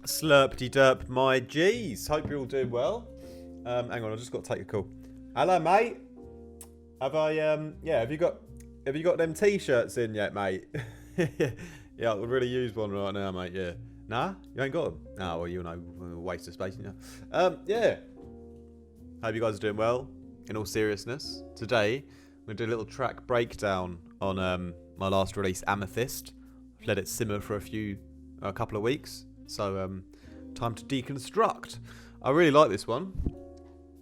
Slurpty derp, my G's. Hope you're all doing well. Hang on, I just got to take a call. Hello, mate. Have you got them t-shirts in yet, mate? Yeah, I could really use one right now, mate. Yeah. Nah, you ain't got them. Nah, well, you know, waste of space, you know. Yeah. Hope you guys are doing well. In all seriousness, today I'm gonna do a little track breakdown on my last release, AMETHYST. I've let it simmer for a couple of weeks. So, time to deconstruct. I really like this one.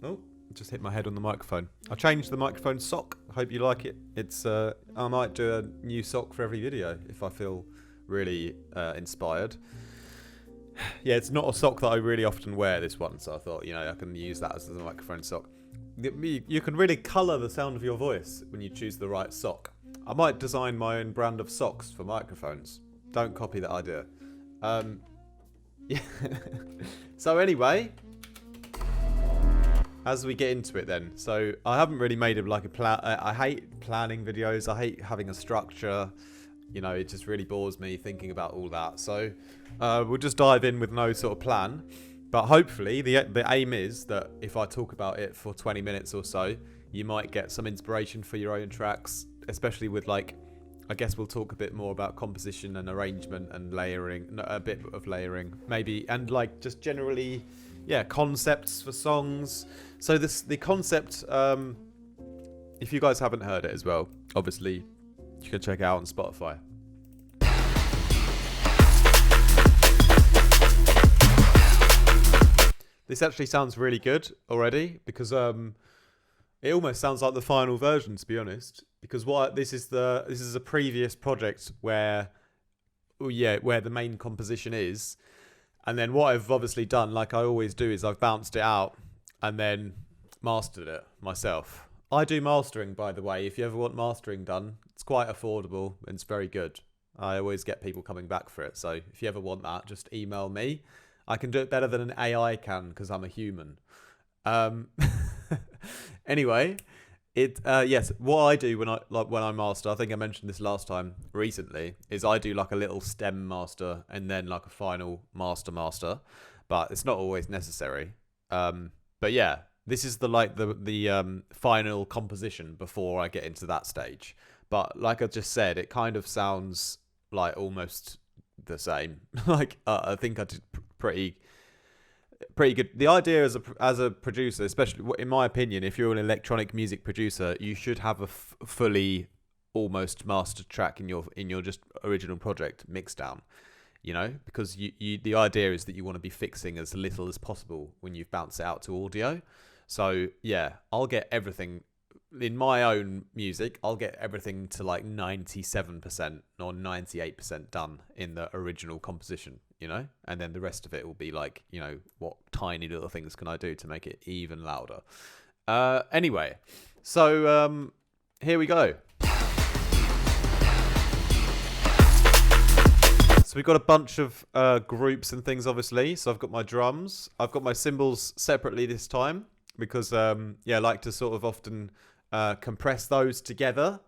Oh, just hit my head on the microphone. I changed the microphone sock. I hope you like it. It's I might do a new sock for every video if I feel really inspired. Yeah, it's not a sock that I really often wear, this one, so I thought, you know, I can use that as a microphone sock. You can really colour the sound of your voice when you choose the right sock. I might design my own brand of socks for microphones. Don't copy that idea. Yeah. So anyway, as we get into it then. So I haven't really made it like a plan. I hate planning videos. I hate having a structure. You know, it just really bores me thinking about all that. So we'll just dive in with no sort of plan. But hopefully the aim is that if I talk about it for 20 minutes or so, you might get some inspiration for your own tracks, especially with like, I guess we'll talk a bit more about composition and arrangement and layering, a bit of layering maybe, and like just generally, yeah, concepts for songs. So the concept, if you guys haven't heard it as well, obviously you can check it out on Spotify. This actually sounds really good already because it almost sounds like the final version, to be honest. Because this is a previous project where the main composition is, and then what I've obviously done, like I always do, is I've bounced it out and then mastered it myself. I do mastering, by the way. If you ever want mastering done, it's quite affordable and it's very good. I always get people coming back for it. So if you ever want that, just email me. I can do it better than an AI can because I'm a human. Anyway, yes, what I do when I master, I think I mentioned this last time recently, is I do like a little stem master and then like a final master, but it's not always necessary. But yeah, this is the final composition before I get into that stage. But like I just said, it kind of sounds like almost the same. Like I think I did pretty good. The idea as a producer, especially in my opinion, if you're an electronic music producer, you should have a fully almost mastered track in your just original project mixed down. You know, because the idea is that you want to be fixing as little as possible when you've bounced it out to audio. So yeah, I'll get everything in my own music. I'll get everything to like 97% or 98% done in the original composition, you know, and then the rest of it will be like, you know, what tiny little things can I do to make it even louder. Anyway, so here we go. So we've got a bunch of groups and things, obviously. So I've got my drums. I've got my cymbals separately this time because, I like to sort of often compress those together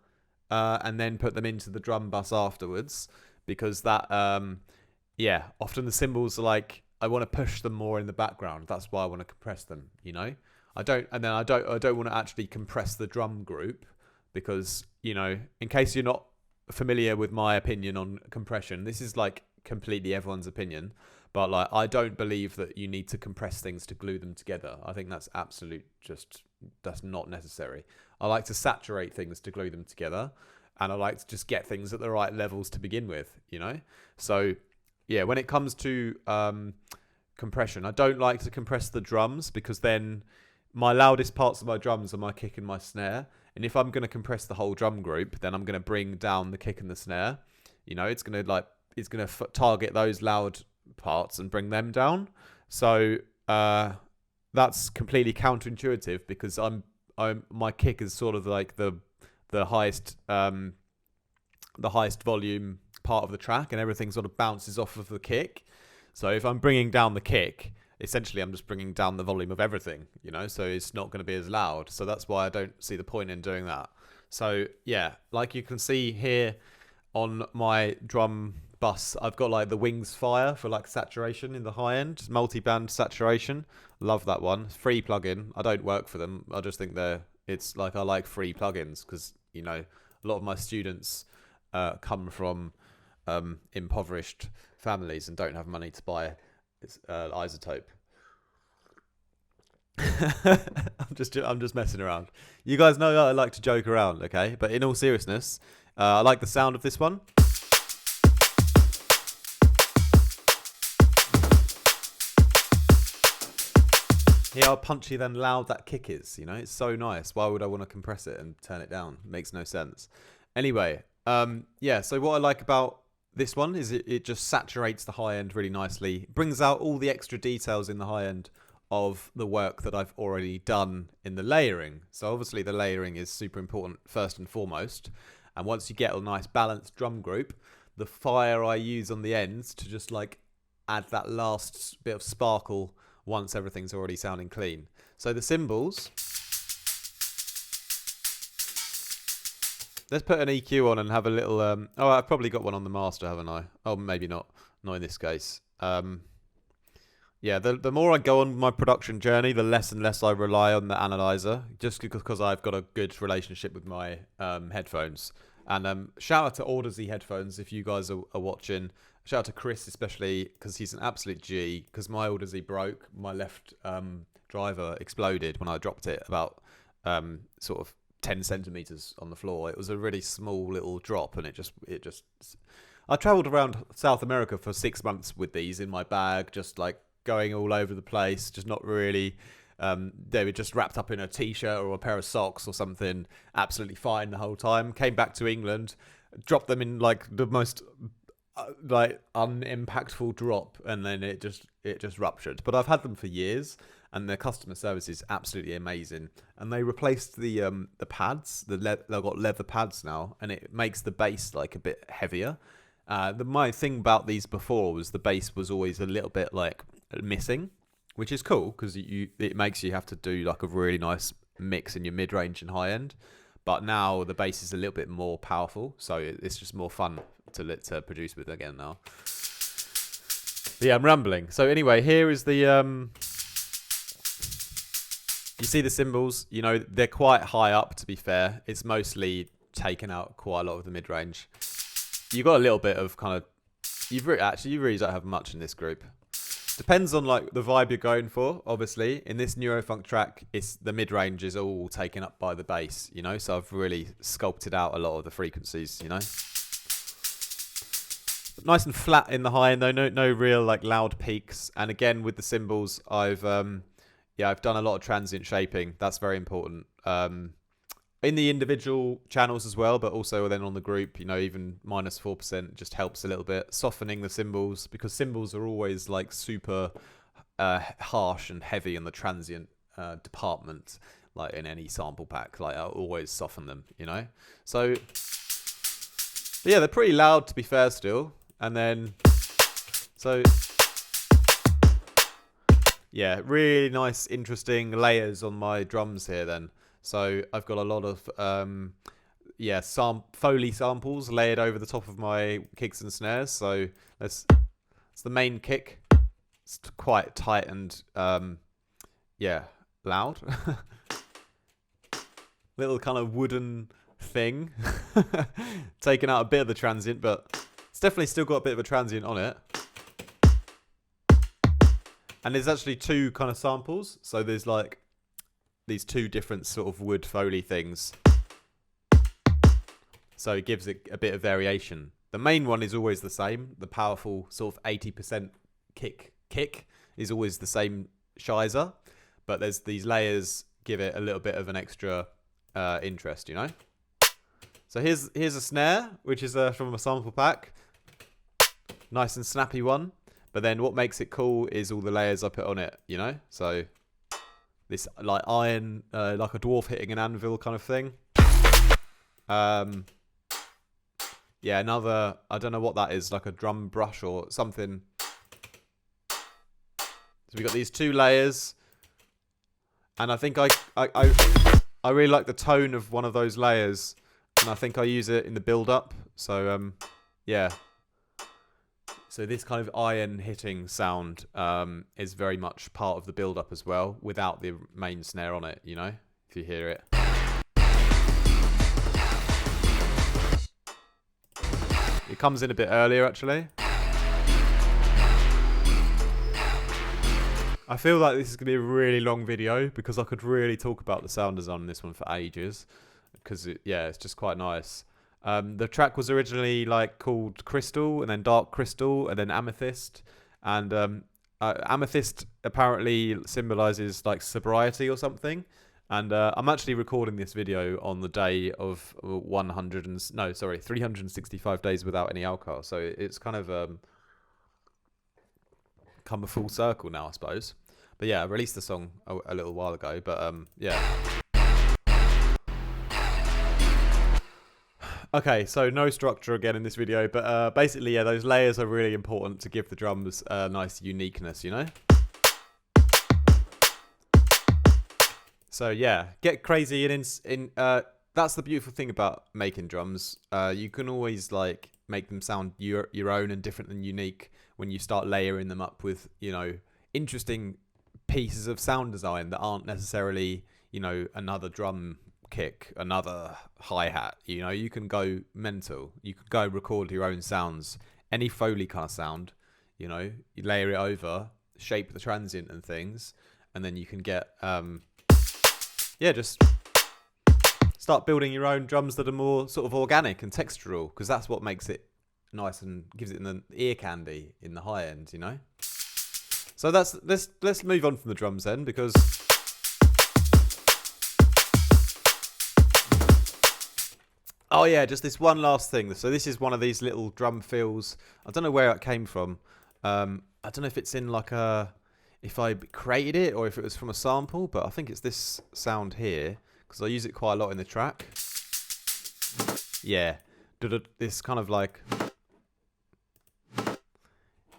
and then put them into the drum bus afterwards because that, often the cymbals are like, I want to push them more in the background. That's why I want to compress them, you know? I don't want to actually compress the drum group because, you know, in case you're not familiar with my opinion on compression, this is like completely everyone's opinion, but like I don't believe that you need to compress things to glue them together. I think that's that's not necessary. I like to saturate things to glue them together, and I like to just get things at the right levels to begin with, you know? So yeah, when it comes to compression, I don't like to compress the drums because then my loudest parts of my drums are my kick and my snare. And if I'm going to compress the whole drum group, then I'm going to bring down the kick and the snare. You know, it's going to target those loud parts and bring them down. So that's completely counterintuitive because my kick is sort of like the highest volume part of the track, and everything sort of bounces off of the kick. So if I'm bringing down the kick, essentially I'm just bringing down the volume of everything, you know, so it's not going to be as loud. So that's why I don't see the point in doing that. So yeah, like you can see here on my drum bus. I've got like the Wings Fire for like saturation in the high end, multi-band saturation. Love that one. Free plugin. I don't work for them. I just think it's like I like free plugins because, you know, a lot of my students come from impoverished families and don't have money to buy isotope. I'm just messing around. You guys know that I like to joke around, okay? But in all seriousness, I like the sound of this one. Hear how punchy then loud that kick is, you know? It's so nice. Why would I want to compress it and turn it down? It makes no sense. Anyway, yeah, so what I like about this one is it just saturates the high end really nicely. Brings out all the extra details in the high end of the work that I've already done in the layering. So obviously the layering is super important first and foremost. And once you get a nice balanced drum group, the fire I use on the ends to just like add that last bit of sparkle once everything's already sounding clean. So the cymbals, let's put an EQ on and have a little, oh, I've probably got one on the master, haven't I? Oh, maybe not. Not in this case. Yeah, the more I go on my production journey, the less and less I rely on the analyzer, just because I've got a good relationship with my headphones. And shout out to Audeze headphones if you guys are watching. Shout out to Chris especially because he's an absolute G. Because my Audeze broke, my left driver exploded when I dropped it about sort of 10 centimeters on the floor. It was a really small little drop, and it just. I travelled around South America for 6 months with these in my bag, just like going all over the place, just not really. They were just wrapped up in a t-shirt or a pair of socks or something, absolutely fine the whole time. Came back to England, dropped them in like the most like unimpactful drop, and then it just ruptured. But I've had them for years, and their customer service is absolutely amazing. And they replaced the pads. They've got leather pads now, and it makes the bass like a bit heavier. My thing about these before was the bass was always a little bit like missing, which is cool because it makes you have to do like a really nice mix in your mid-range and high end. But now the bass is a little bit more powerful, so it's just more fun to produce with again now. But yeah, I'm rambling. So anyway, here is the you see the cymbals. You know, they're quite high up, to be fair. It's mostly taken out quite a lot of the mid-range. You've got a little bit of kind of you really don't have much in this group. Depends on like the vibe you're going for. Obviously, in this Neurofunk track, it's the mid-range is all taken up by the bass, you know. So I've really sculpted out a lot of the frequencies, you know. Nice and flat in the high end though, no real like loud peaks. And again with the cymbals, I've done a lot of transient shaping. That's very important. In the individual channels as well, but also then on the group, you know, even -4% just helps a little bit. Softening the cymbals, because cymbals are always like super harsh and heavy in the transient department, like in any sample pack. Like I'll always soften them, you know? So, yeah, they're pretty loud to be fair still. And then, so, yeah, really nice, interesting layers on my drums here then. So I've got a lot of Foley samples layered over the top of my kicks and snares. So it's the main kick. It's quite tight and loud. Little kind of wooden thing. Taking out a bit of the transient, but it's definitely still got a bit of a transient on it. And there's actually two kind of samples. So there's like these two different sort of wood Foley things. So it gives it a bit of variation. The main one is always the same. The powerful sort of 80% kick is always the same shizer. But there's these layers give it a little bit of an extra interest, you know? So here's a snare, which is from a sample pack. Nice and snappy one. But then what makes it cool is all the layers I put on it, you know? So this like iron, like a dwarf hitting an anvil kind of thing. Yeah, another, I don't know what that is, like a drum brush or something. So we got these two layers. And I think I really like the tone of one of those layers. And I think I use it in the build-up. So, yeah. So this kind of iron hitting sound is very much part of the build-up as well, without the main snare on it, you know, if you hear it. It comes in a bit earlier, actually. I feel like this is going to be a really long video because I could really talk about the sound design on this one for ages. Because, it's just quite nice. The track was originally like called Crystal, and then Dark Crystal, and then Amethyst. And Amethyst apparently symbolizes like sobriety or something. And I'm actually recording this video on the day of 365 days without any alcohol. So it's kind of come a full circle now, I suppose. But yeah, I released the song a little while ago. But yeah. Okay, so no structure again in this video, but basically, yeah, those layers are really important to give the drums a nice uniqueness, you know? So yeah, get crazy in that's the beautiful thing about making drums. You can always like make them sound your own and different and unique when you start layering them up with, you know, interesting pieces of sound design that aren't necessarily, you know, another drum kick, another hi-hat. You know, you can go mental. You could go record your own sounds, any Foley kind of sound, you know, you layer it over, shape the transient and things, and then you can get just start building your own drums that are more sort of organic and textural, because that's what makes it nice and gives it the ear candy in the high end, you know. So let's move on from the drums then, because oh yeah, just this one last thing. So this is one of these little drum fills. I don't know where it came from. I don't know if it's in like if I created it or if it was from a sample, but I think it's this sound here because I use it quite a lot in the track. Yeah, this kind of like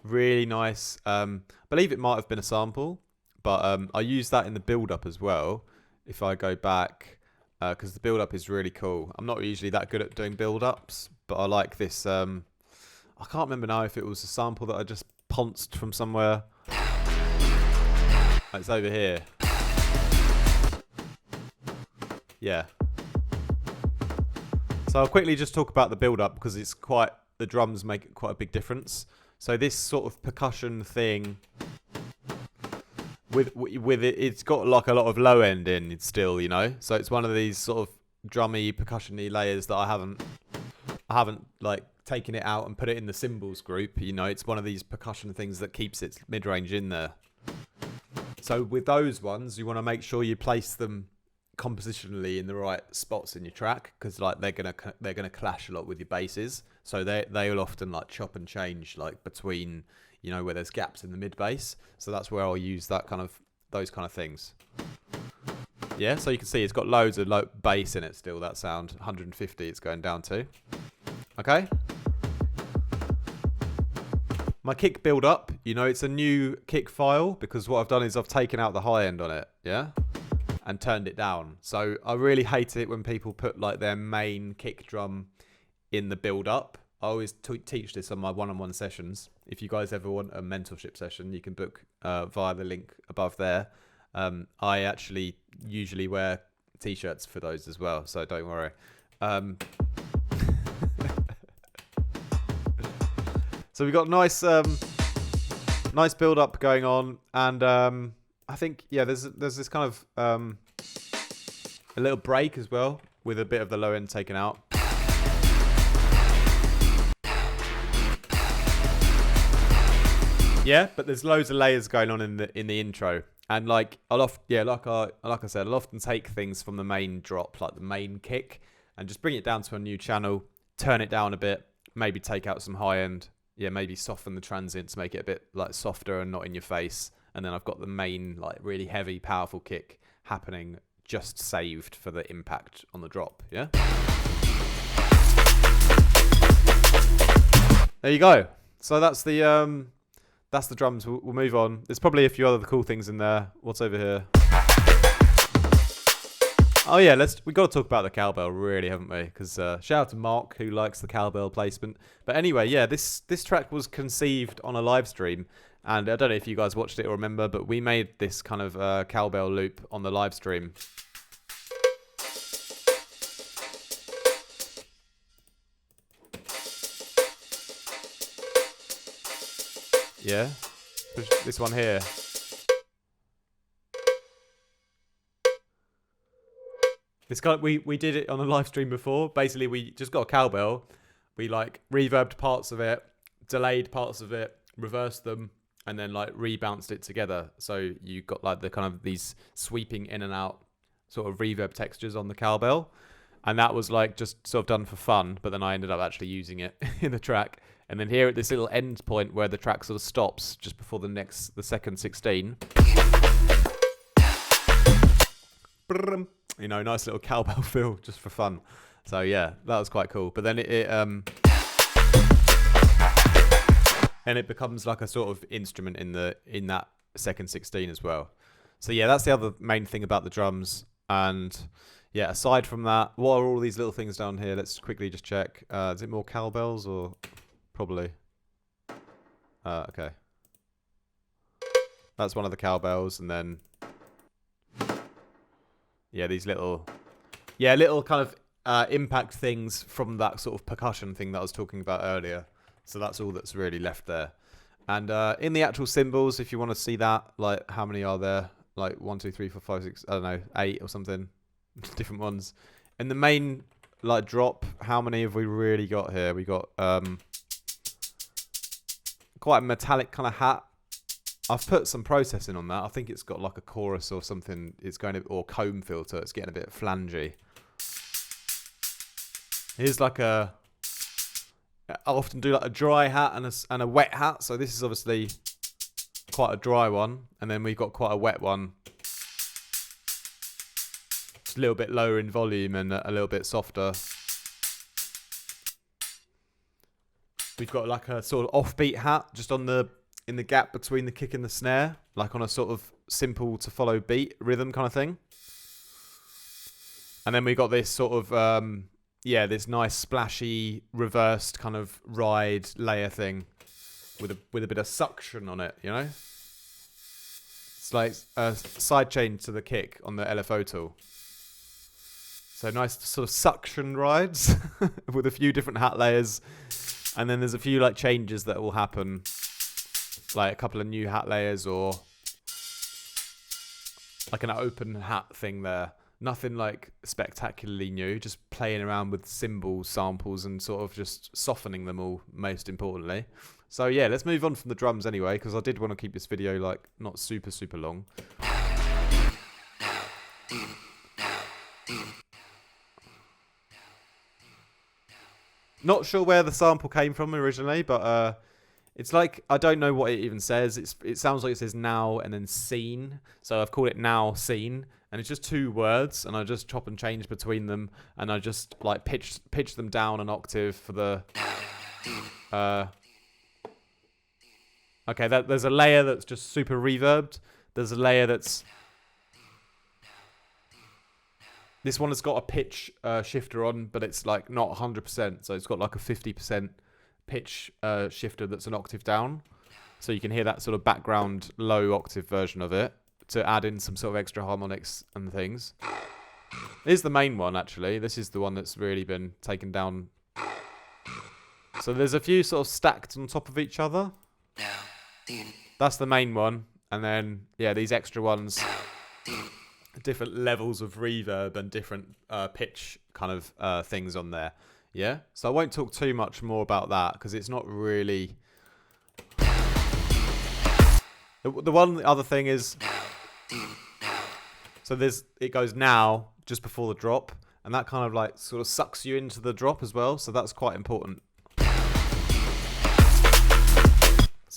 really nice. I believe it might have been a sample, but I use that in the build-up as well. If I go back, because the build-up is really cool. I'm not usually that good at doing build-ups, but I like this. I can't remember now if it was a sample that I just ponced from somewhere. It's over here. Yeah. So I'll quickly just talk about the build-up because it's the drums make quite a big difference. So this sort of percussion thing with it, it's got like a lot of low end in it still, you know. So it's one of these sort of drummy, percussion-y layers that I haven't like taken it out and put it in the cymbals group. You know, it's one of these percussion things that keeps its mid-range in there. So with those ones, you want to make sure you place them compositionally in the right spots in your track, because like they're gonna clash a lot with your basses. So they'll often like chop and change like between, you know, where there's gaps in the mid bass. So that's where I'll use those kind of things. Yeah, so you can see it's got loads of low bass in it still. That sound 150 it's going down to. Okay. My kick build up, you know, it's a new kick file because what I've done is I've taken out the high end on it, yeah, and turned it down. So I really hate it when people put like their main kick drum in the build up. I always teach this on my one-on-one sessions. If you guys ever want a mentorship session, you can book via the link above there. I actually usually wear t-shirts for those as well, so don't worry. So we've got nice build up going on, and I think there's this kind of a little break as well with a bit of the low end taken out. Yeah, but there's loads of layers going on in the intro, and like like I said, I'll often take things from the main drop, like the main kick, and just bring it down to a new channel, turn it down a bit, maybe take out some high end. Yeah, maybe soften the transients, make it a bit like softer and not in your face. And then I've got the main like really heavy, powerful kick happening, just saved for the impact on the drop. Yeah. There you go. So that's the drums. We'll move on. There's probably a few other cool things in there. What's over here? Oh yeah, we got to talk about the cowbell, really, haven't we? Because shout out to Mark, who likes the cowbell placement. But anyway, yeah, this track was conceived on a live stream, and I don't know if you guys watched it or remember, but we made this kind of cowbell loop on the live stream. Yeah, this one here. This guy, we did it on a live stream before. Basically, we just got a cowbell. We like reverbed parts of it, delayed parts of it, reversed them, and then like rebounced it together. So you got like the kind of these sweeping in and out sort of reverb textures on the cowbell. And that was like just sort of done for fun. But then I ended up actually using it in the track. And then here at this little end point where the track sort of stops just before the second 16. You know, nice little cowbell feel just for fun. So yeah, that was quite cool. But then and it becomes like a sort of instrument in that second 16 as well. So yeah, that's the other main thing about the drums. And yeah, aside from that, what are all these little things down here? Let's quickly just check. Is it more cowbells or probably? Okay. That's one of the cowbells, and then yeah, these little kind of impact things from that sort of percussion thing that I was talking about earlier. So that's all that's really left there. And in the actual cymbals, if you want to see that, like how many are there? Like 1, 2, 3, 4, 5, 6, I don't know, 8 or something. Different ones. In the main like drop, how many have we really got here? We got quite a metallic kind of hat. I've put some processing on that. I think it's got like a chorus or something. It's going to, or comb filter. It's getting a bit flangey. Here's like I often do like a dry hat and a wet hat. So this is obviously quite a dry one, and then we've got quite a wet one. Just a little bit lower in volume and a little bit softer. We've got like a sort of offbeat hat just in the gap between the kick and the snare, like on a sort of simple to follow beat rhythm kind of thing. And then we got this sort of this nice splashy reversed kind of ride layer thing with a bit of suction on it, you know? It's like a side chain to the kick on the LFO tool. So nice sort of suction rides with a few different hat layers. And then there's a few like changes that will happen, like a couple of new hat layers or like an open hat thing there. Nothing like spectacularly new, just playing around with cymbal samples and sort of just softening them all, most importantly. So yeah, let's move on from the drums anyway, because I did want to keep this video like not super long. Not sure where the sample came from originally, but it's like, I don't know what it even says. It sounds like it says now and then scene. So I've called it now scene. And it's just 2 words. And I just chop and change between them. And I just like pitch them down an octave for the... Okay, there's a layer that's just super reverbed. There's a layer that's... This one has got a pitch shifter on, but it's like not 100%. So it's got like a 50% pitch shifter that's an octave down. So you can hear that sort of background low octave version of it to add in some sort of extra harmonics and things. This is the main one, actually. This is the one that's really been taken down. So there's a few sort of stacked on top of each other. That's the main one. And then, yeah, these extra ones... different levels of reverb and different pitch kind of things on there. Yeah? So I won't talk too much more about that because it's not really... The one other thing is... So it goes now, just before the drop, and that kind of like sort of sucks you into the drop as well, so that's quite important.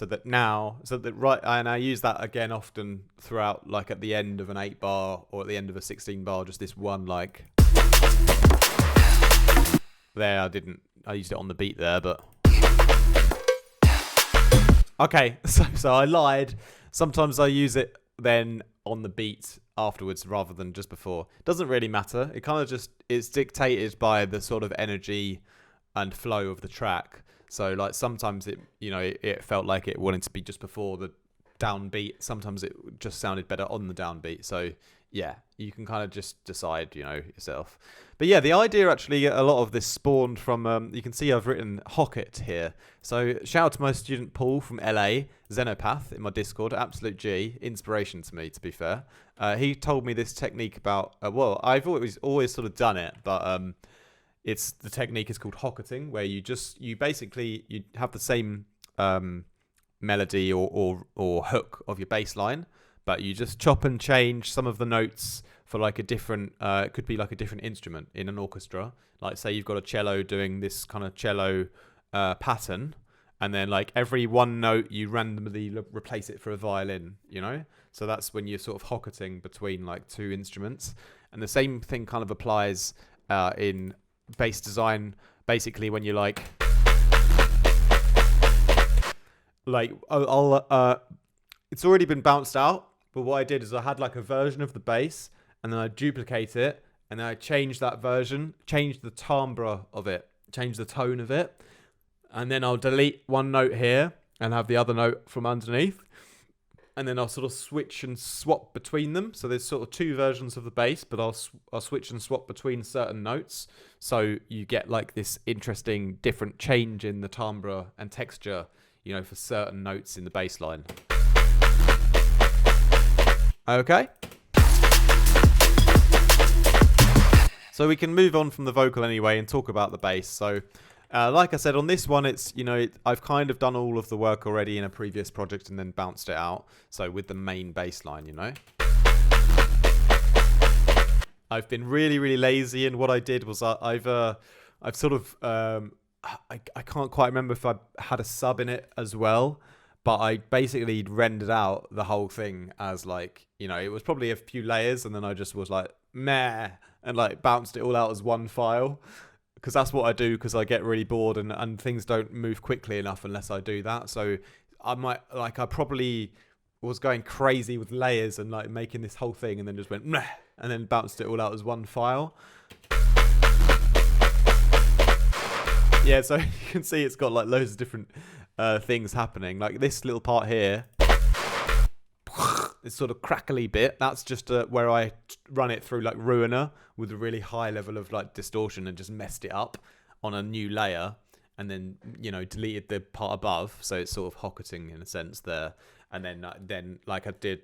And I use that again often throughout, like at the end of an 8 bar or at the end of a 16 bar, just this one like... There, I used it on the beat there, but... Okay, so I lied. Sometimes I use it then on the beat afterwards rather than just before. Doesn't really matter. It kind of just, it's dictated by the sort of energy and flow of the track. So like sometimes it felt like it wanted to be just before the downbeat. Sometimes it just sounded better on the downbeat. So yeah, you can kind of just decide, yourself. But yeah, the idea actually, a lot of this spawned from, you can see I've written Hocket here. So shout out to my student Paul from LA, Xenopath in my Discord, absolute G, inspiration to me, to be fair. He told me this technique about, I've always sort of done it, but the technique is called Hocketing, where you have the same melody or hook of your bass line, but you just chop and change some of the notes for like a different, it could be like a different instrument in an orchestra. Like say you've got a cello doing this kind of cello pattern, and then like every one note you randomly replace it for a violin, So that's when you're sort of Hocketing between like two instruments. And the same thing kind of applies in bass design, basically when you it's already been bounced out, but what I did is I had like a version of the bass, and then I duplicate it, and then I change that version, change the timbre of it, change the tone of it, and then I'll delete one note here and have the other note from underneath, and then I'll sort of switch and swap between them. So there's sort of two versions of the bass, but I'll switch and swap between certain notes, so you get like this interesting different change in the timbre and texture, for certain notes in the bass line. Okay. So we can move on from the vocal anyway and talk about the bass. So like I said, on this one, it's, I've kind of done all of the work already in a previous project and then bounced it out. So with the main bass line, I've been really, really lazy. And what I did was I've sort of, I can't quite remember if I had a sub in it as well, but I basically rendered out the whole thing as like, it was probably a few layers, and then I just was like, meh, and like bounced it all out as one file, because that's what I do, because I get really bored and things don't move quickly enough unless I do that. So I probably was going crazy with layers and like making this whole thing, and then just went meh, and then bounced it all out as one file. Yeah, so you can see it's got like loads of different things happening. Like this little part here, this sort of crackly bit, that's just where I run it through like Ruiner with a really high level of like distortion and just messed it up on a new layer, and then deleted the part above, so it's sort of Hocketing in a sense there. And then like I did,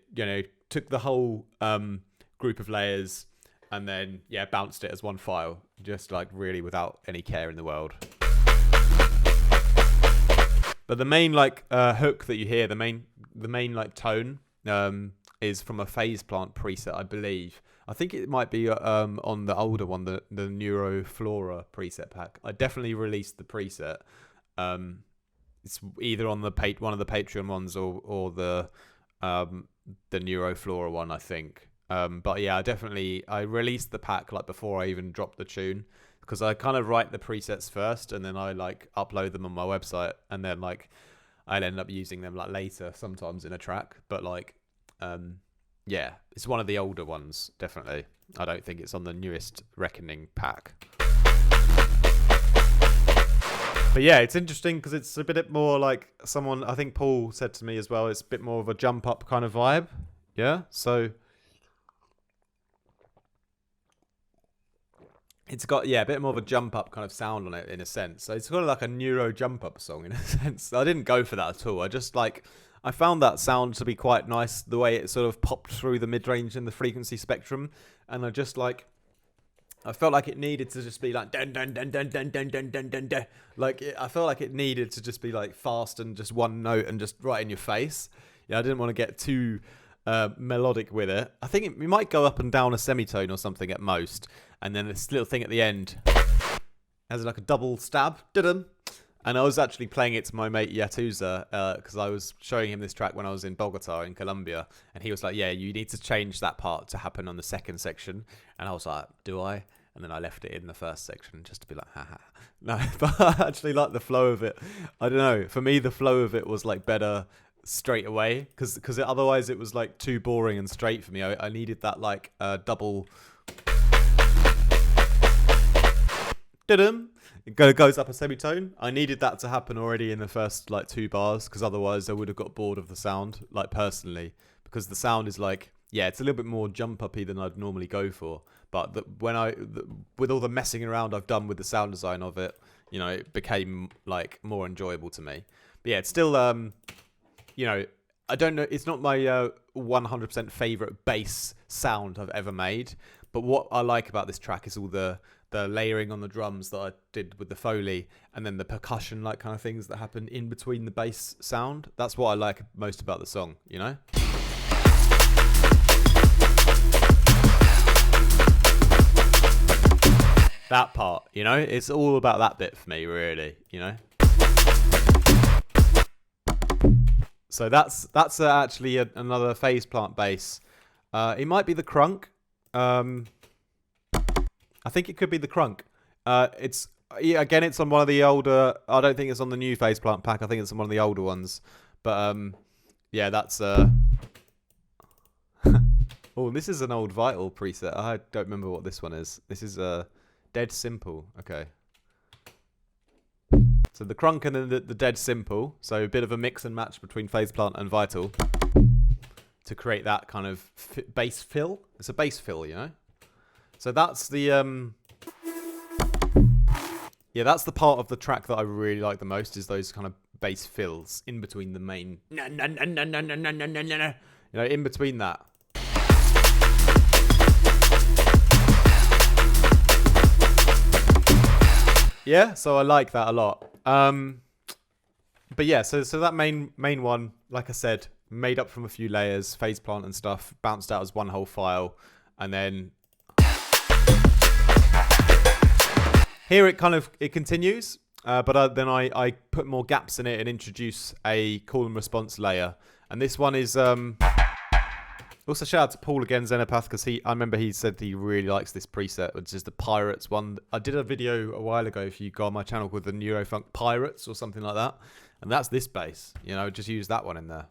took the whole group of layers and then bounced it as one file, just like really without any care in the world. But the main like hook that you hear, the main like tone is from a Phase Plant preset, I believe. I think it might be on the older one, the Neuroflora preset pack. I definitely released the preset. It's either on one of the Patreon ones or the Neuroflora one, I think. But yeah, I released the pack like before I even dropped the tune, because I kind of write the presets first and then I like upload them on my website, and then like I'll end up using them like later sometimes in a track. But like it's one of the older ones, definitely. I don't think it's on the newest Reckoning pack. But yeah, it's interesting because it's a bit more like I think Paul said to me as well, it's a bit more of a jump up kind of vibe. Yeah, so it's got, a bit more of a jump up kind of sound on it in a sense. So it's got like a neuro jump up song in a sense. I didn't go for that at all. I found that sound to be quite nice, the way it sort of popped through the mid-range and the frequency spectrum. And I felt like it needed to just be like dun dun dun dun dun dun dun dun dun dun. I felt like it needed to just be like fast and just one note and just right in your face. I didn't want to get too melodic with it. I think we might go up and down a semitone or something at most, and then this little thing at the end has like a double stab. Dun-dun. And I was actually playing it to my mate Yatuza because I was showing him this track when I was in Bogota in Colombia, and he was like, yeah, you need to change that part to happen on the second section. And I was like, do I? And then I left it in the first section just to be like, haha. No, but I actually like the flow of it. I don't know. For me, the flow of it was like better straight away, because otherwise it was like too boring and straight for me. I needed that like double. It goes up a semitone. I needed that to happen already in the first like 2 bars, because otherwise I would have got bored of the sound, like personally, because the sound is like, yeah, it's a little bit more jump uppy than I'd normally go for. But with all the messing around I've done with the sound design of it, you know, it became like more enjoyable to me. But yeah, it's still you know, I don't know, it's not my 100% favorite bass sound I've ever made. But what I like about this track is all the layering on the drums that I did with the Foley, and then the percussion like kind of things that happen in between the bass sound. That's what I like most about the song, you know? That part, you know? It's all about that bit for me, really, you know? So that's actually another phase plant bass. It might be the Crunk. I think it could be the Crunk. It's on one of the older. I don't think it's on the new phase plant pack. I think it's on one of the older ones. But yeah, that's. Oh, this is an old Vital preset. I don't remember what this one is. This is Dead Simple. Okay. So the Crunk and then the Dead Simple. So a bit of a mix and match between phase plant and Vital to create that kind of bass fill. It's a bass fill, you know. So that's the that's the part of the track that I really like the most, is those kind of bass fills in between the main, you know, in between that. Yeah, so I like that a lot. But yeah, so that main one, like I said, made up from a few layers, phase plant and stuff, bounced out as one whole file, and then here it continues, but then I put more gaps in it and introduce a call and response layer. And this one is also shout out to Paul again, Xenopath, because I remember he said he really likes this preset, which is the Pirates one. I did a video a while ago, if you go on my channel, called the Neurofunk Pirates or something like that, and that's this bass. You know, just use that one in there.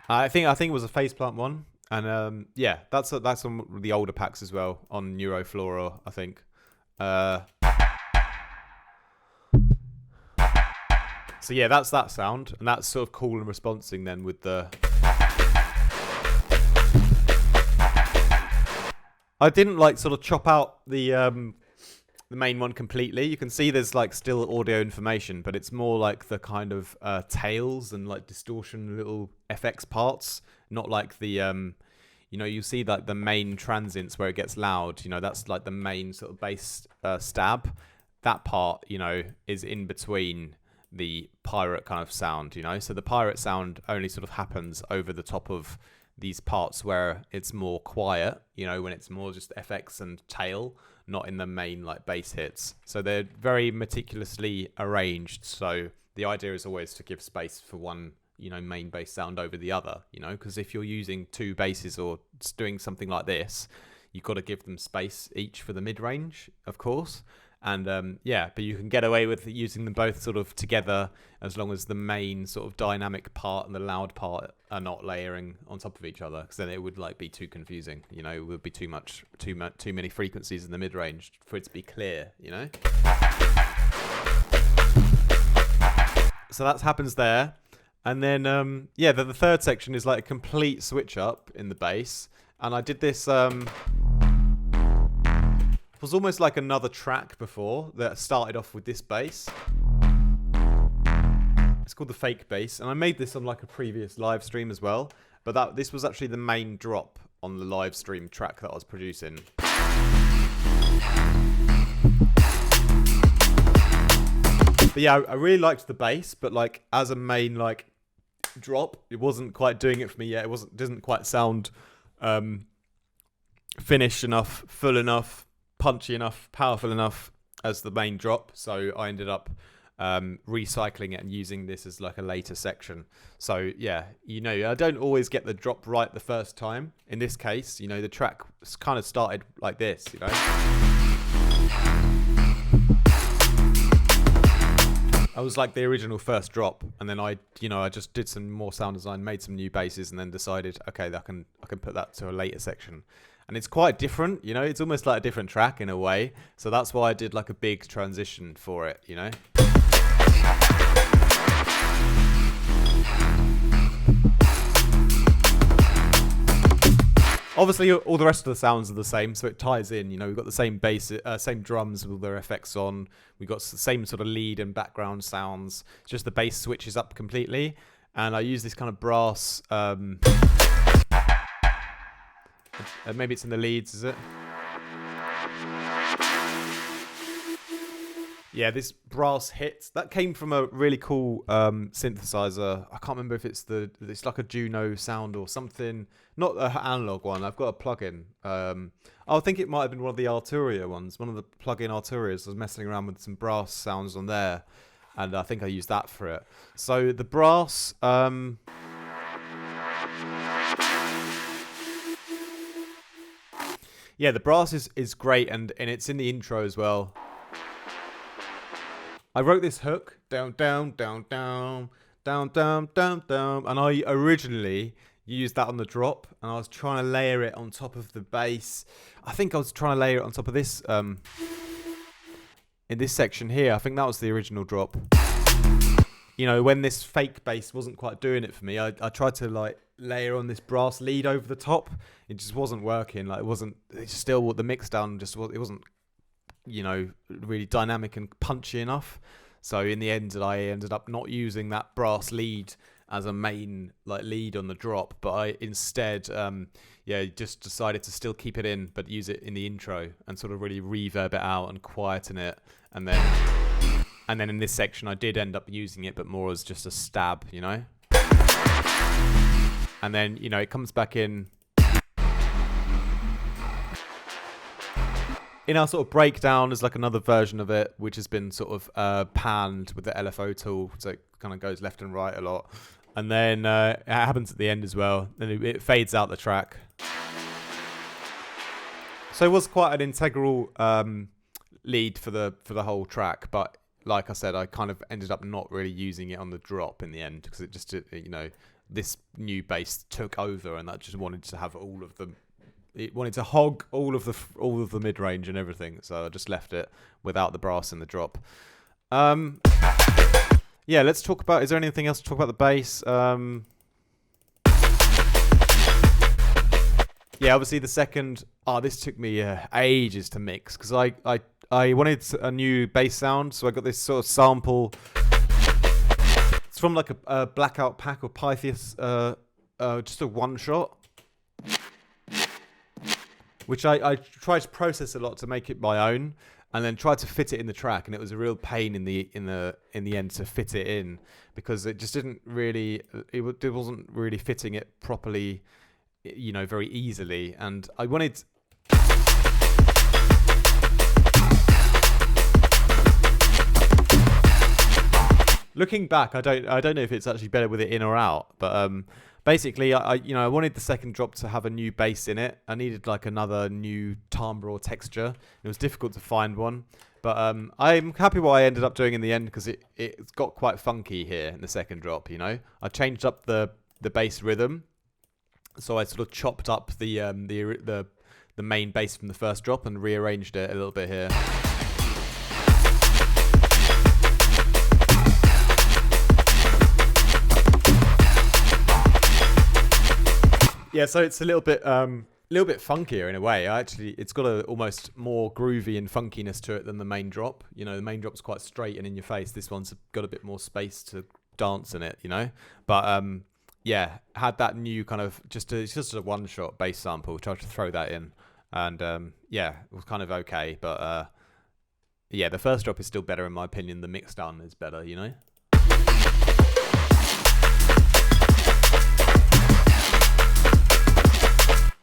I think it was a phase plant one, and yeah, that's on the older packs as well, on Neuroflora, I think. So yeah, that's that sound, and that's sort of cool and responsing then with the. I didn't like sort of chop out the main one completely. You can see there's like still audio information, but it's more like the kind of tails and like distortion little FX parts, not like the you know, you see like the main transients where it gets loud, you know, that's like the main sort of bass stab. That part, you know, is in between the pirate kind of sound, you know. So the pirate sound only sort of happens over the top of these parts where it's more quiet, you know, when it's more just FX and tail, not in the main like bass hits. So they're very meticulously arranged. So the idea is always to give space for one, you know, main bass sound over the other, you know, because if you're using 2 basses or doing something like this, you've got to give them space each for the mid-range, of course. And yeah, but you can get away with using them both sort of together, as long as the main sort of dynamic part and the loud part are not layering on top of each other, because then it would like be too confusing, you know. It would be too many frequencies in the mid-range for it to be clear, you know. So that happens there. And then yeah, the third section is like a complete switch up in the bass, and I did this it was almost like another track before that started off with this bass. It's called the fake bass, and I made this on like a previous live stream as well, but this was actually the main drop on the live stream track that I was producing. But yeah, I really liked the bass, but like as a main like drop, it wasn't quite doing it for me yet. It didn't quite sound finished enough, full enough, punchy enough, powerful enough as the main drop. So I ended up recycling it and using this as like a later section. So yeah, you know, I don't always get the drop right the first time. In this case, you know, the track kind of started like this, you know. I was like the original first drop, and then I just did some more sound design, made some new basses, and then decided, okay, I can put that to a later section. And it's quite different, it's almost like a different track in a way. So that's why I did like a big transition for it, Obviously, all the rest of the sounds are the same, so it ties in. We've got the same bass, same drums with their effects on. We've got the same sort of lead and background sounds. Just the bass switches up completely, and I use this kind of brass. Maybe it's in the leads, is it? Yeah, this brass hit that came from a really cool synthesizer. I can't remember if it's like a Juno sound or something. Not an analog one. I've got a plugin. I think it might have been one of the Arturia ones. One of the plug-in Arturias. I was messing around with some brass sounds on there, and I think I used that for it. So the brass. Yeah, the brass is great, and it's in the intro as well. I wrote this hook, down, down, down, down, down, down, down, down, and I originally used that on the drop, and I was trying to layer it on top of the bass. I think I was trying to layer it on top of this, in this section here. I think that was the original drop. When this fake bass wasn't quite doing it for me, I tried to like layer on this brass lead over the top. It just wasn't working. Like it's still the mix down it wasn't really dynamic and punchy enough. So in the end, I ended up not using that brass lead as a main like lead on the drop, but I instead just decided to still keep it in, but use it in the intro and sort of really reverb it out and quieten it. And then in this section I did end up using it, but more as just a stab, and then it comes back in our sort of breakdown. There's like another version of it which has been sort of panned with the LFO tool, so it kind of goes left and right a lot. And then it happens at the end as well. Then it fades out the track. So it was quite an integral lead for the whole track, but like I said, I kind of ended up not really using it on the drop in the end, because it just this new bass took over, and that just wanted to have all of them. It wanted to hog all of the mid range and everything, so I just left it without the brass in the drop. Yeah, let's talk about. Is there anything else to talk about the bass? Yeah, obviously the second. This took me ages to mix, because I wanted a new bass sound, so I got this sort of sample. It's from like a Blackout Pack or Pythias, just a one shot, which I tried to process a lot to make it my own, and then tried to fit it in the track, and it was a real pain in the end to fit it in, because it just didn't really, it wasn't really fitting it properly, very easily, and I wanted. Looking back, I don't know if it's actually better with it in or out, but basically, I wanted the second drop to have a new bass in it. I needed like another new timbre or texture. It was difficult to find one, but I'm happy what I ended up doing in the end, because it got quite funky here in the second drop. I changed up the bass rhythm, so I sort of chopped up the main bass from the first drop and rearranged it a little bit here. Yeah, so it's a little bit funkier in a way. It's got a almost more groovy and funkiness to it than the main drop. The main drop's quite straight and in your face. This one's got a bit more space to dance in it. But yeah, had that new kind of it's just a one shot bass sample. Tried to throw that in, and yeah, it was kind of okay. But yeah, the first drop is still better in my opinion. The mix down is better.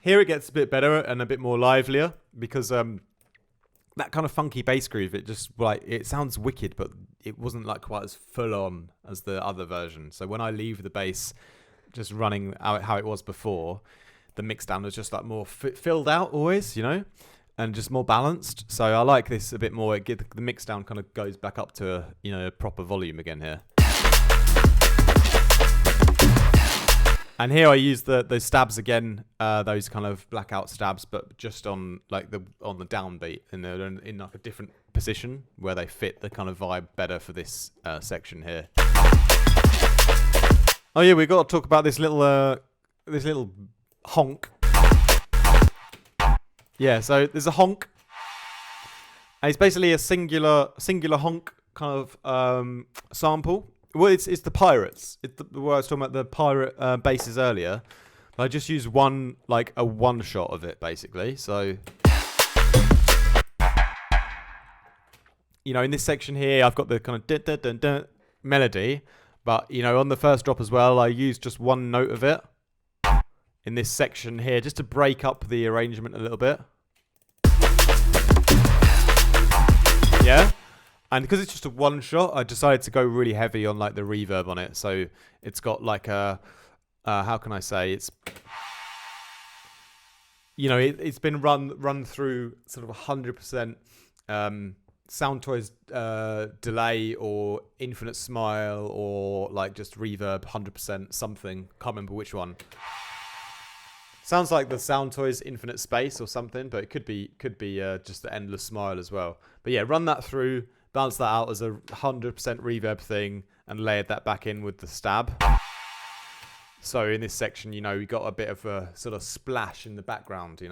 Here it gets a bit better and a bit more livelier, because that kind of funky bass groove, it sounds wicked, but it wasn't like quite as full on as the other version. So when I leave the bass just running out how it was before, the mix down was just like more filled out always, and just more balanced. So I like this a bit more. The mix down kind of goes back up to a proper volume again here. And here I use those stabs again, those kind of blackout stabs, but just on like the downbeat, and they're in like a different position where they fit the kind of vibe better for this section here. Oh yeah, we've got to talk about this little honk. Yeah, so there's a honk, and it's basically a singular honk kind of sample. Well, it's the Pirates. It's where I was talking about the pirate basses earlier. I just use one shot of it basically. So in this section here, I've got the kind of dun, dun, dun, dun melody, but on the first drop as well, I use just one note of it in this section here, just to break up the arrangement a little bit. Yeah. And because it's just a one shot, I decided to go really heavy on like the reverb on it. So it's got like a, how can I say, it's been run through sort of 100% Soundtoys delay or infinite smile or like just reverb 100% something. Can't remember which one. Sounds like the Soundtoys infinite space or something, but it could be just the endless smile as well. But yeah, run that through. Balance that out as a 100% reverb thing and layered that back in with the stab. So in this section, we got a bit of a sort of splash in the background,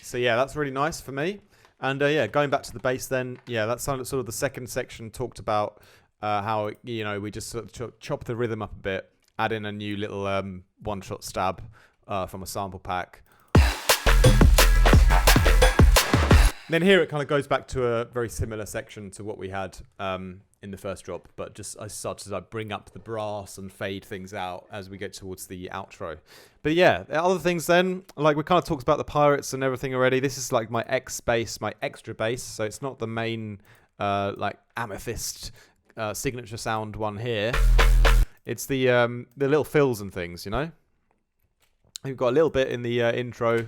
So yeah, that's really nice for me. And yeah, going back to the bass then, yeah, that's sort of the second section talked about how, we just sort of chop the rhythm up a bit, add in a new little one-shot stab from a sample pack. Then here it kind of goes back to a very similar section to what we had in the first drop, but just I started to bring up the brass and fade things out as we get towards the outro. But yeah, other things then, like we kind of talked about the Pirates and everything already. This is like my X bass, my extra bass, so it's not the main like Amethyst signature sound one here. It's the little fills and things, We've got a little bit in the intro.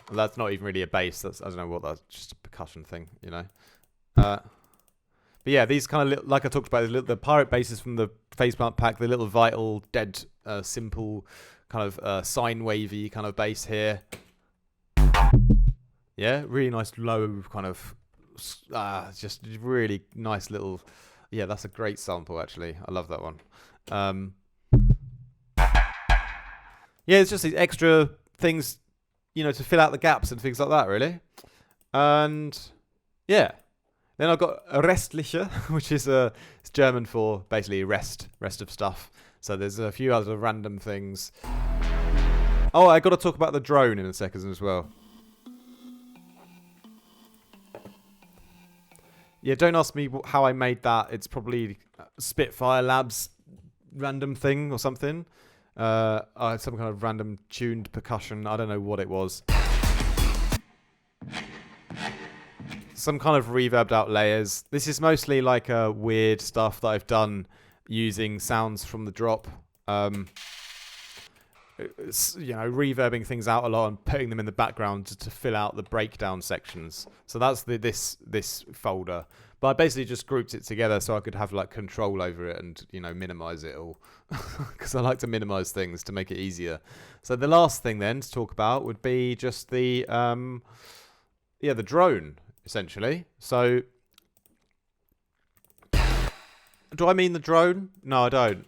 Well, that's not even really a bass. I don't know what that's, just a percussion thing, But yeah, these kind of like I talked about, the pirate basses from the Faceplant pack, the little Vital, dead, simple, kind of sine wavy kind of bass here. Yeah, really nice low kind of, just really nice little. Yeah, that's a great sample actually. I love that one. Yeah, it's just these extra things, to fill out the gaps and things like that, really. And yeah, then I've got Restliche, which is it's German for basically rest of stuff. So there's a few other random things. Oh, I got to talk about the drone in a second as well. Yeah, don't ask me how I made that. It's probably Spitfire Labs random thing or something. Some kind of random tuned percussion. I don't know what it was. Some kind of reverbed out layers. This is mostly like weird stuff that I've done using sounds from the drop. Reverbing things out a lot and putting them in the background to fill out the breakdown sections. So that's this folder. But I basically just grouped it together so I could have like control over it and minimize it all, because I like to minimize things to make it easier. So the last thing then to talk about would be just the drone essentially. So do I mean the drone? No, I don't.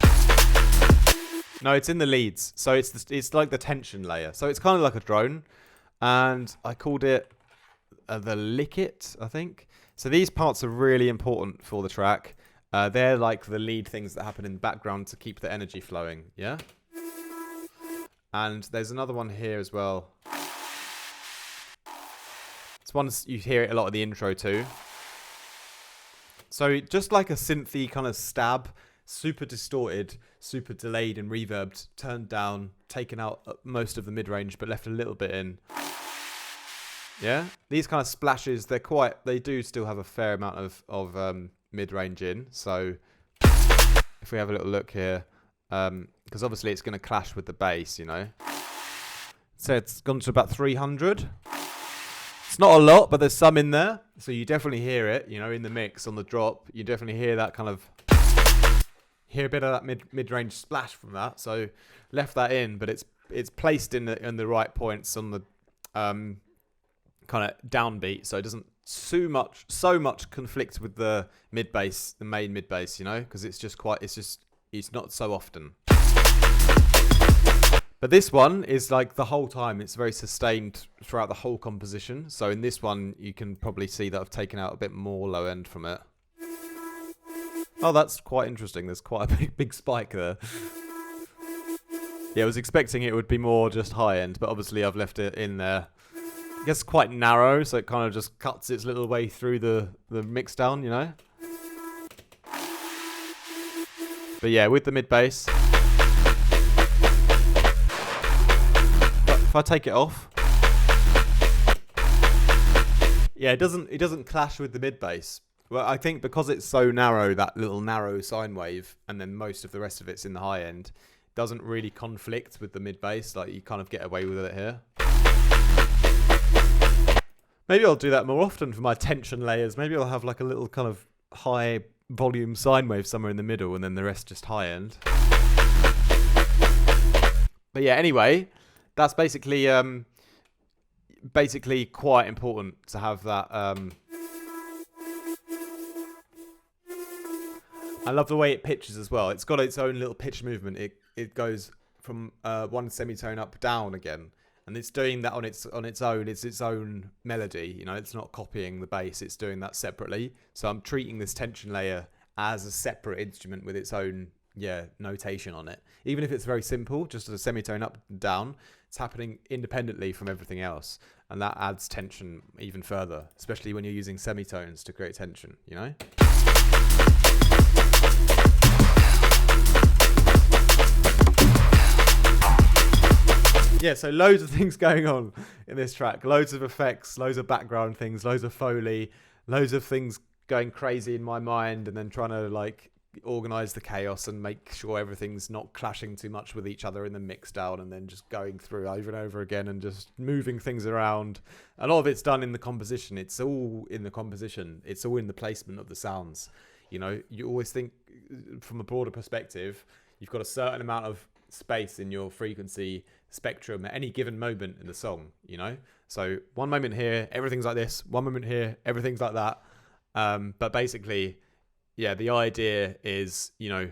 No, it's in the leads. So it's like the tension layer. So it's kind of like a drone, and I called it the lickit, I think. So these parts are really important for the track. They're like the lead things that happen in the background to keep the energy flowing, yeah? And there's another one here as well. It's one you hear it a lot in the intro too. So just like a synthy kind of stab, super distorted, super delayed and reverbed, turned down, taken out most of the mid-range but left a little bit in. Yeah, these kind of splashes, they do still have a fair amount of mid-range in. So if we have a little look here, because obviously it's going to clash with the bass, So it's gone to about 300. It's not a lot, but there's some in there. So you definitely hear it, you know, in the mix on the drop. You definitely hear that kind of, hear a bit of that mid-range splash from that. So left that in, but it's placed in the right points on the kind of downbeat, so it doesn't so much conflict with the mid bass, the main mid bass, you know, because it's not so often. But this one is like the whole time, it's very sustained throughout the whole composition. So in this one, you can probably see that I've taken out a bit more low end from it. Oh, that's quite interesting. There's quite a big spike there. Yeah, I was expecting it would be more just high end, but obviously I've left it in there. I guess quite narrow, so it kind of just cuts its little way through the mix down, you know? But yeah, with the mid bass, if I take it off, yeah, it doesn't clash with the mid bass. Well, I think because it's so narrow, that little narrow sine wave, and then most of the rest of it's in the high end, doesn't really conflict with the mid bass. Like, you kind of get away with it here. Maybe I'll do that more often for my tension layers. Maybe I'll have like a little kind of high volume sine wave somewhere in the middle, and then the rest just high end. But yeah, anyway, that's basically quite important to have that. I love the way it pitches as well. It's got its own little pitch movement. It goes from one semitone up down again, and it's doing that on its own. It's its own melody. You know, it's not copying the bass. It's doing that separately. So I'm treating this tension layer as a separate instrument with its own notation on it. Even if it's very simple, just as a semitone up and down, it's happening independently from everything else, and that adds tension even further, especially when you're using semitones to create tension. You know. Yeah, so loads of things going on in this track. Loads of effects, loads of background things, loads of Foley, loads of things going crazy in my mind, and then trying to like organize the chaos and make sure everything's not clashing too much with each other in the mix down, and then just going through over and over again and just moving things around. A lot of it's done in the composition. It's all in the composition. It's all in the placement of the sounds. You know, you always think from a broader perspective, you've got a certain amount of space in your frequency spectrum at any given moment in the song, you know? So one moment here, everything's like this. One moment here, everything's like that. But basically, yeah, the idea is, you know,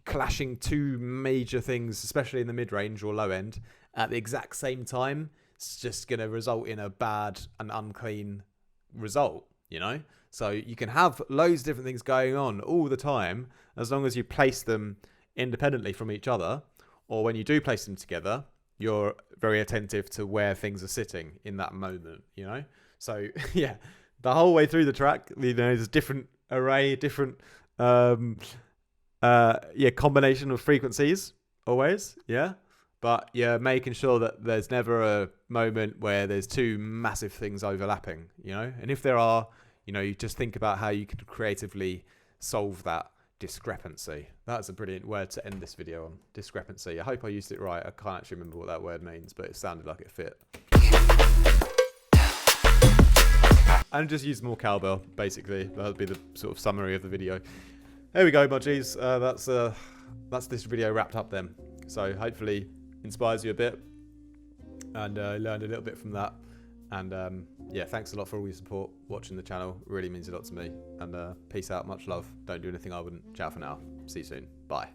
clashing two major things, especially in the mid-range or low end, at the exact same time. It's just going to result in a bad and unclean result, you know? So you can have loads of different things going on all the time, as long as you place them independently from each other, or when you do place them together, you're very attentive to where things are sitting in that moment, you know? So, yeah, the whole way through the track, you know, there's a different array, different, combination of frequencies, always, yeah? But you're making sure that there's never a moment where there's two massive things overlapping, you know? And if there are, you know, you just think about how you could creatively solve that discrepancy. That's a brilliant word to end this video on. Discrepancy. I hope I used it right. I can't actually remember what that word means, but it sounded like it fit. And just use more cowbell, basically. That would be the sort of summary of the video. There we go, my G's. That's this video wrapped up then. So hopefully inspires you a bit, and learned a little bit from that. And yeah, thanks a lot for all your support watching the channel. It really means a lot to me. And peace out, much love. Don't do anything I wouldn't. Ciao for now. See you soon. Bye.